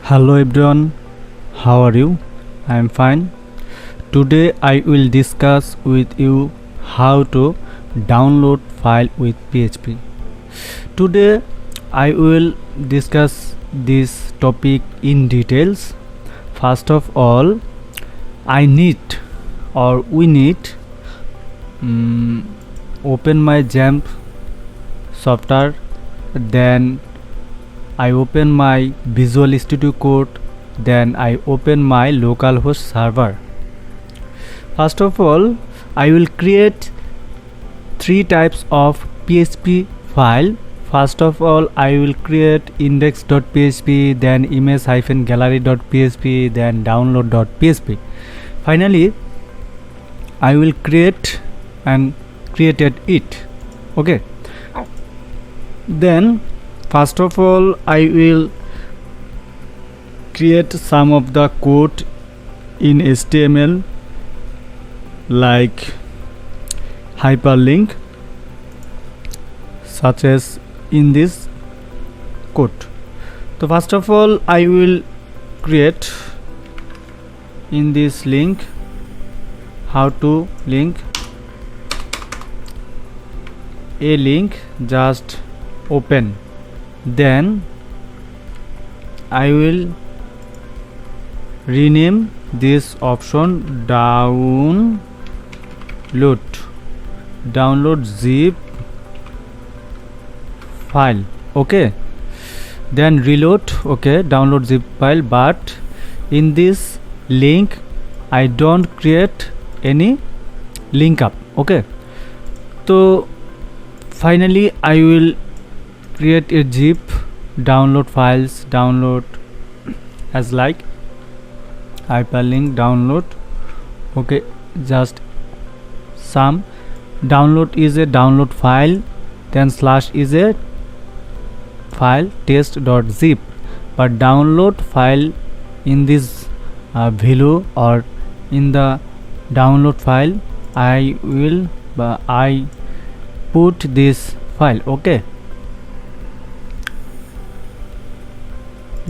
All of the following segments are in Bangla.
Hello everyone, how are you? I am fine. Today I will discuss with you how to download file with PHP. Today I will discuss this topic in details. First of all, we need open my XAMPP software, then I open my Visual Studio Code, then I open my localhost server. First of all, I will create three types of PHP file. First of all, I will create index.php, then image-gallery.php, then download.php. Finally, I will create and created it. Okay. Then first of all, I will create some of the code in HTML like hyperlink, such as in this code. So first of all, I will create in this link how to link a link, just open. Then I will rename this option download zip file. Okay, then reload. Okay, download zip file, but in this link I don't create any link up. Okay, so finally I will create a zip download files, download as like hyperlink download. Okay, just some download is a download file, then slash is a file test.zip, but download file in this value or in the download file I put this file. Okay,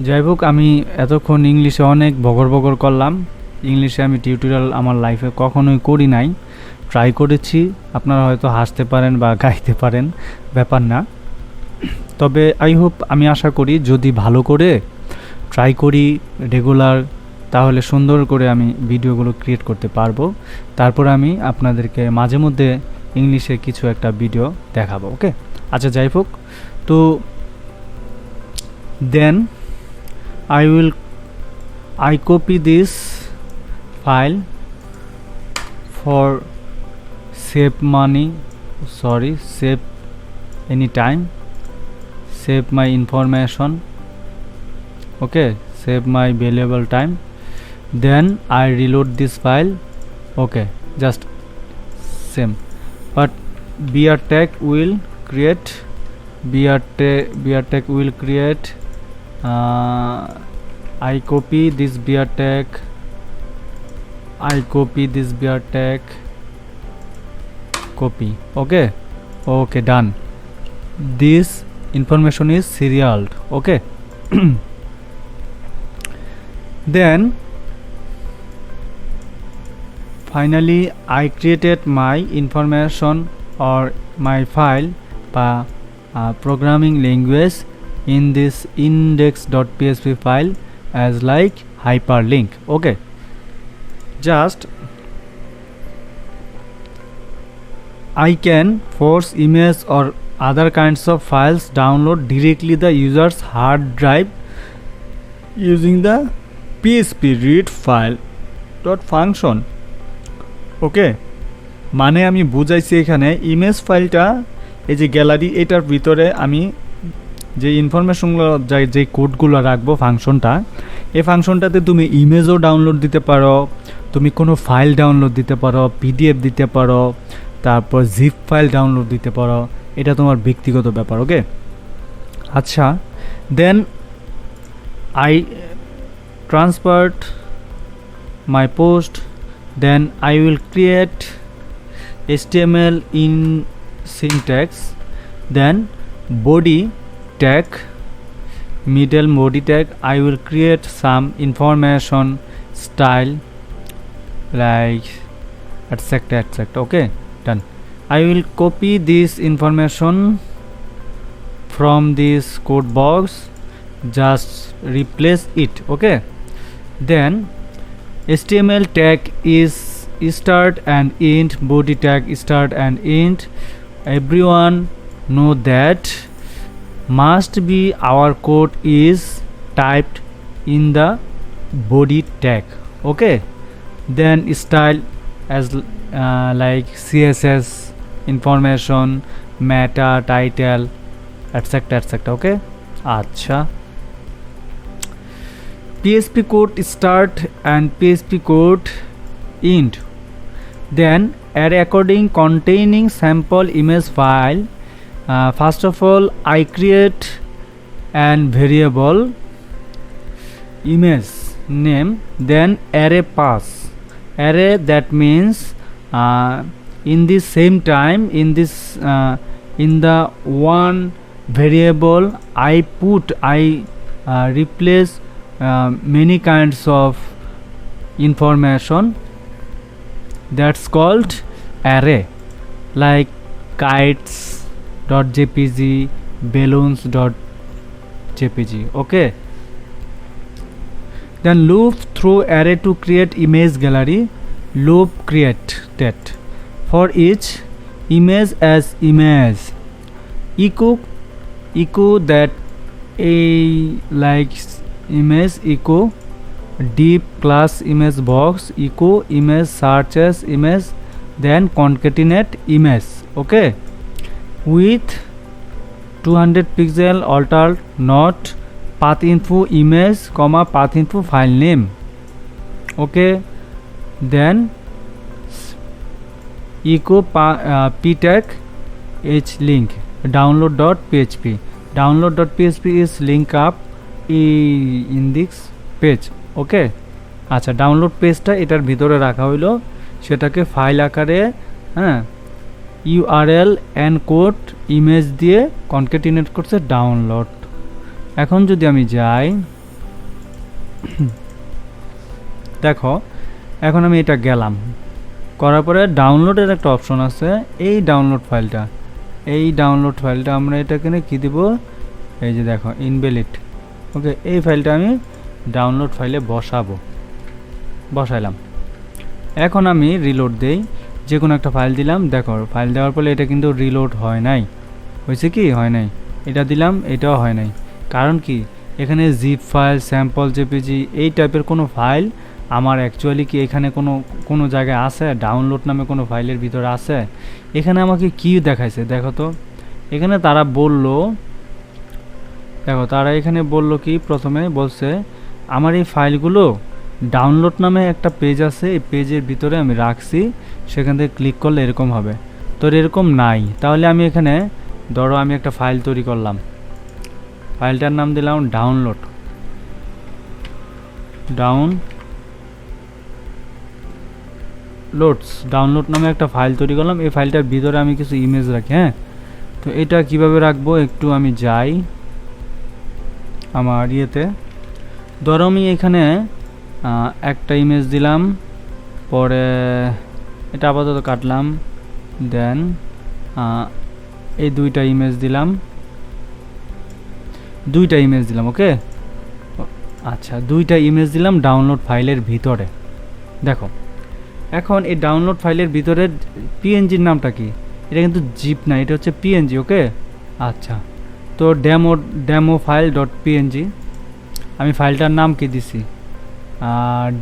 যাই হোক, আমি এতক্ষণ ইংলিশে অনেক বগর করলাম। ইংলিশে আমি টিউটোরিয়াল আমার লাইফে কখনোই করি নাই, ট্রাই করেছি। আপনারা হয়তো হাসতে পারেন বা গাইতে পারেন, ব্যাপার না। তবে আই হোপ, আমি আশা করি যদি ভালো করে ট্রাই করি রেগুলার, তাহলে সুন্দর করে আমি ভিডিওগুলো ক্রিয়েট করতে পারবো। তারপর আমি আপনাদেরকে মাঝে মধ্যে ইংলিশে কিছু একটা ভিডিও দেখাবো। ওকে, আচ্ছা যাই হোক, তো দেন I copy this file for save any time, save my information. Okay, save my valuable time. Then I reload this file. Okay, just same, but brtag will create I copy this brtag, copy. Okay, done. This information is serialized. Okay. Then finally I created my information or my file by programming language in this index.php file as like hyperlink. Okay, just I can force image or other kinds of files download directly the user's hard drive using the php read file dot function. Okay, মানে আমি বুঝাইছি এখানে ইমেজ ফাইলটা, এই যে গ্যালারি, এটার ভিতরে আমি যে ইনফরমেশনগুলো যে কোডগুলো রাখবো, ফাংশনটা, এই ফাংশনটাতে তুমি ইমেজও ডাউনলোড দিতে পারো, তুমি কোনো ফাইল ডাউনলোড দিতে পারো, পিডিএফ দিতে পারো, তারপর জিপ ফাইল ডাউনলোড দিতে পারো, এটা তোমার ব্যক্তিগত ব্যাপার। ওকে, আচ্ছা, then I transferred my post, then I will create HTML in syntax, then body tag middle body tag. I will create some information style like etc etc. Okay, done. I will copy this information from this code box, just replace it. Okay, then HTML tag is start and end, body tag start and end. Everyone know that must be our code is typed in the body tag. Okay, then style as like CSS information, meta, title, etc etc. Okay, acha. PHP code start and PHP code end. Then array according containing sample image file. First of all, I create an variable image name, then array pass. Array, that means in the same time in this in the one variable I replace many kinds of information, that's called array, like kites.jpg, balloons.jpg. Okay, then loop through array to create image gallery. Loop created for each image as image. Echo that a like image, echo deep class image box, echo image search as image, then concatenate image. Okay, with 200 pixel alter not path info image comma path info file name. Okay, then echo p tag h link download.php. Download.php is link up in this page. ওকে, আচ্ছা, ডাউনলোড পেজটা এটার ভিতরে রাখা হইলো, সেটাকে ফাইল আকারে ইউআরএল এনকোড ইমেজ দিয়ে কনকেটিনেট করছে ডাউনলোড। এখন যদি আমি যাই, দেখো এখন আমি এটা গেলাম, করার পরে ডাউনলোডের একটা অপশন আছে। এই ডাউনলোড ফাইলটা আমরা এটা এখানে কী দিব, এই যে দেখো ইনভ্যালিড। ওকে, এই ফাইলটা আমি ডাউনলোড ফাইলে বসাইলাম। এখন আমি রিলোড দেই, যে কোনো একটা ফাইল দিলাম। দেখো ফাইল দেওয়ার পরে এটা কিন্তু রিলোড হয় নাই, হয়েছে কি হয় নাই, এটা দিলাম এটাও হয় নাই। কারণ কি, এখানে জিপ ফাইল, স্যাম্পল জেপিজি এই টাইপের কোনো ফাইল আমার অ্যাকচুয়ালি কি এখানে কোনো জায়গায় আছে, ডাউনলোড নামে কোনো ফাইলের ভিতরে আছে। এখানে আমাকে কি দেখাইছে দেখো তো, এখানে তারা এখানে বলল কি, প্রথমে বলছে আমার এই ফাইলগুলো ডাউনলোড নামে একটা পেজ আছে, এই পেজের ভিতরে আমি রাখছি, সেখান থেকে ক্লিক করলে এরকম হবে। তো এরকম নাই, তাহলে আমি এখানে ধরো আমি একটা ফাইল তৈরি করলাম, ফাইলটার নাম দিলাম ডাউনলোড নামে একটা ফাইল তৈরি করলাম। এই ফাইলটার ভিতরে আমি কিছু ইমেজ রাখি। হ্যাঁ, তো এটা কিভাবে রাখবো, একটু আমি যাই আমার ইয়েতে। ধরো আমি এখানে একটা ইমেজ দিলাম, পরে এটা আপাতত কাটলাম, দেন এই দুইটা ইমেজ দিলাম। ওকে, আচ্ছা, দুইটা ইমেজ দিলাম ডাউনলোড ফাইলের ভিতরে। দেখো এখন এই ডাউনলোড ফাইলের ভিতরে পিএনজির নামটা কি, এটা কিন্তু জিপ না, এটা হচ্ছে পিএনজি। ওকে, আচ্ছা, তো ডেমো ফাইল ডট পিএনজি, আমি ফাইলটার নাম কি দিছি,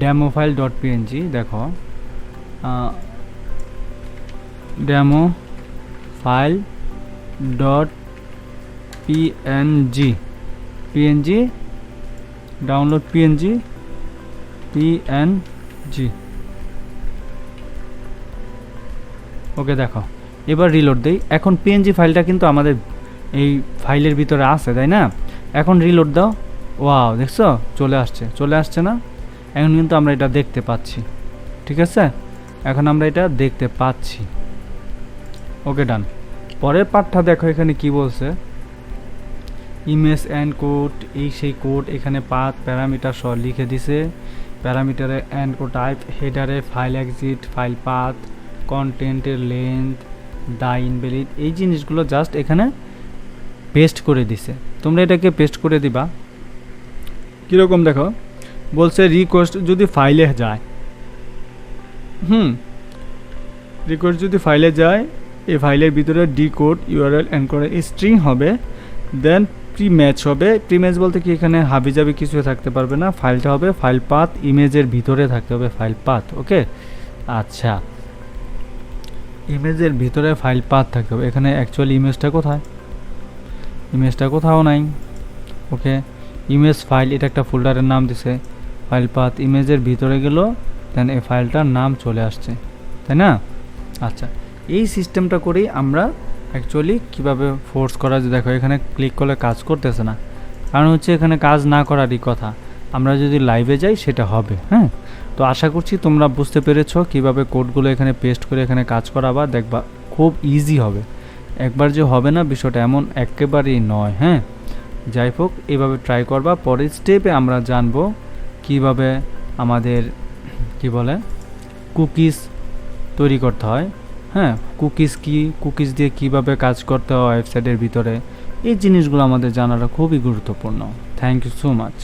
ডেমো ফাইল ডট পিএনজি। দেখো demo file dot PNG download PNG. Okay, দেখো এবার রিলোড দেই। এখন পিএনজি ফাইলটা কিন্তু আমাদের এই ফাইলের ভিতরে আছে, তাই না? এখন রিলোড দাও, ওয়াও, দেখছো চলে আসছে না? এখন কিন্তু আমরা এটা দেখতে পাচ্ছি, ঠিক আছে? এখন আমরা এটা দেখতে পাচ্ছি। ওকে, ডান। পরের পার্টটা দেখো, এখানে কি বলছে, ইমেজ অ্যান্ড কোড, এই সেই কোড এখানে পাথ প্যারামিটার সহ লিখে দিছে। প্যারামিটারে অ্যান্ড কোড টাইপ, হেডারে ফাইল এক্সিট, ফাইল পাথ, কন্টেন্টের লেন্থ, দা ইনভ্যালিড, এই জিনিসগুলো জাস্ট এখানে পেস্ট করে দিছে। তোমরা এটাকে পেস্ট করে দিবা। কীরকম দেখো, বলছে রিকোয়েস্ট যদি ফাইলে যায়, রিকোয়েস্ট যদি ফাইলে যায়, এই ফাইলের ভিতরে ডি কোড ইউআরএল এন্ড করে স্ট্রিং হবে, দেন প্রি ম্যাচ হবে। প্রি ম্যাচ বলতে কি এখানে হাবি যাবি কিছু থাকতে পারবে না, ফাইলটা হবে ফাইল পাথ, ইমেজের ভিতরে থাকতে হবে ফাইল পাথ। ওকে, আচ্ছা, ইমেজের ভিতরে ফাইল পাথ থাকতে হবে। এখানে অ্যাকচুয়ালি ইমেজটা কোথায়, ইমেজটা কোথাও নাই। ওকে, ইমেজ ফাইল, এটা একটা ফোল্ডারের নাম দিছে, ফাইল পাথ ইমেজের ভিতরে গেল, দেন এই ফাইলটার নাম চলে আসছে, তাই না? আচ্ছা, এই সিস্টেমটা করেই আমরা অ্যাকচুয়ালি কীভাবে ফোর্স করা যায়। দেখো এখানে ক্লিক করলে কাজ করতেছে না, কারণ হচ্ছে এখানে কাজ না করারই কথা। আমরা যদি লাইভে যাই সেটা হবে। হ্যাঁ, তো আশা করছি তোমরা বুঝতে পেরেছো কীভাবে কোডগুলো এখানে পেস্ট করে এখানে কাজ করাবা। দেখবা খুব ইজি হবে, একবার যে হবে না বিষয়টা এমন একেবারেই নয়। হ্যাঁ, যাই হোক, এইভাবে ট্রাই করবা। পরের স্টেপে আমরা জানবো কিভাবে আমাদের কি বলে কুকিজ তৈরি করতে হয়। হ্যাঁ, কুকিজ কি, কুকিজ দিয়ে কিভাবে কাজ করতে হয় ওয়েবসাইটের ভিতরে, এই জিনিসগুলো আমাদের জানাটা খুবই গুরুত্বপূর্ণ। Thank you so much.